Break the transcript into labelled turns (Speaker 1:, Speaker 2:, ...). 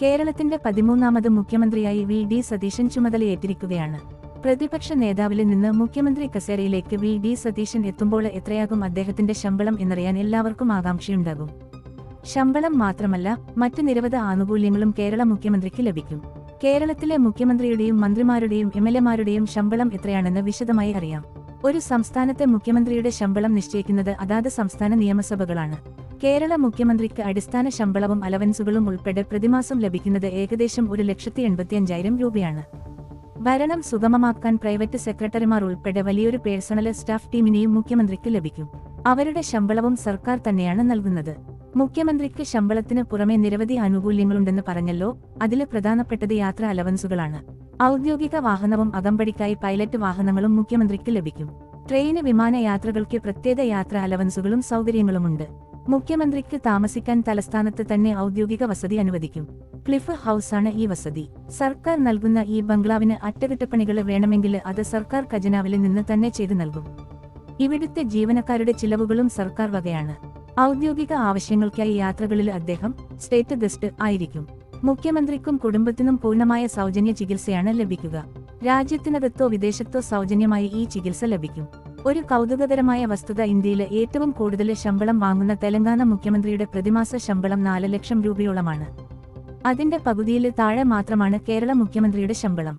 Speaker 1: കേരളത്തിന്റെ 13ാമത് മുഖ്യമന്ത്രിയായി വി.ഡി. സതീശൻ ചുമതലയേറ്റിരിക്കുകയാണ്. പ്രതിപക്ഷ നേതാവിൽ നിന്ന് മുഖ്യമന്ത്രി കസേരയിലേക്ക് വി.ഡി. സതീശൻ എത്തുമ്പോൾ എത്രയാകും അദ്ദേഹത്തിന്റെ ശമ്പളം എന്നറിയാൻ എല്ലാവർക്കും ആകാംക്ഷയുണ്ടാകും. ശമ്പളം മാത്രമല്ല, മറ്റ് നിരവധി ആനുകൂല്യങ്ങളും കേരള മുഖ്യമന്ത്രിക്ക് ലഭിക്കും. കേരളത്തിലെ മുഖ്യമന്ത്രിയുടെയും മന്ത്രിമാരുടെയും എംഎൽഎമാരുടെയും ശമ്പളം എത്രയാണെന്ന് വിശദമായി അറിയാം. ഒരു സംസ്ഥാനത്തെ മുഖ്യമന്ത്രിയുടെ ശമ്പളം നിശ്ചയിക്കുന്നത് അതാത് സംസ്ഥാന നിയമസഭകളാണ്. കേരള മുഖ്യമന്ത്രിക്ക് അടിസ്ഥാന ശമ്പളവും അലവൻസുകളും ഉൾപ്പെടെ പ്രതിമാസം ലഭിക്കുന്നത് ഏകദേശം 1,85,000 രൂപയാണ്. ഭരണം സുഗമമാക്കാൻ പ്രൈവറ്റ് സെക്രട്ടറിമാർ ഉൾപ്പെടെ വലിയൊരു പേഴ്സണൽ സ്റ്റാഫ് ടീമിനെയും മുഖ്യമന്ത്രിക്ക് ലഭിക്കും. അവരുടെ ശമ്പളവും സർക്കാർ തന്നെയാണ് നൽകുന്നത്. മുഖ്യമന്ത്രിക്ക് ശമ്പളത്തിന് പുറമെ നിരവധി ആനുകൂല്യങ്ങളുണ്ടെന്ന് പറഞ്ഞല്ലോ, അതില് പ്രധാനപ്പെട്ടത് യാത്രാ അലവൻസുകളാണ്. ഔദ്യോഗിക വാഹനവും അകമ്പടിക്കായി പൈലറ്റ് വാഹനങ്ങളും മുഖ്യമന്ത്രിക്ക് ലഭിക്കും. ട്രെയിന് വിമാന യാത്രകൾക്ക് പ്രത്യേക യാത്രാ അലവൻസുകളും സൗകര്യങ്ങളുമുണ്ട്. മുഖ്യമന്ത്രിക്ക് താമസിക്കാൻ തലസ്ഥാനത്ത് തന്നെ ഔദ്യോഗിക വസതി അനുവദിക്കും. ക്ലിഫ് ഹൌസാണ് ഈ വസതി. സർക്കാർ നൽകുന്ന ഈ ബംഗ്ലാവിന് അറ്റകുറ്റപ്പണികൾ വേണമെങ്കിൽ അത് സർക്കാർ ഖജനാവിൽ നിന്ന് തന്നെ ചെയ്തു നൽകും. ഇവിടുത്തെ ജീവനക്കാരുടെ ചിലവുകളും സർക്കാർ വകയാണ്. ഔദ്യോഗിക ആവശ്യങ്ങൾക്കായി യാത്രകളിൽ അദ്ദേഹം സ്റ്റേറ്റ് ഗസ്റ്റ് ആയിരിക്കും. മുഖ്യമന്ത്രിക്കും കുടുംബത്തിനും പൂർണ്ണമായ സൗജന്യ ചികിത്സയാണ് ലഭിക്കുക. രാജ്യത്തിനകത്തോ വിദേശത്തോ സൗജന്യമായി ഈ ചികിത്സ ലഭിക്കും. ഒരു കൗതുകകരമായ വസ്തുത, ഇന്ത്യയിലെ ഏറ്റവും കൂടുതൽ ശമ്പളം വാങ്ങുന്ന തെലങ്കാന മുഖ്യമന്ത്രിയുടെ പ്രതിമാസ ശമ്പളം 4 ലക്ഷം രൂപയോളമാണ്. അതിന്റെ പകുതിയിൽ താഴെ മാത്രമാണ് കേരള മുഖ്യമന്ത്രിയുടെ ശമ്പളം.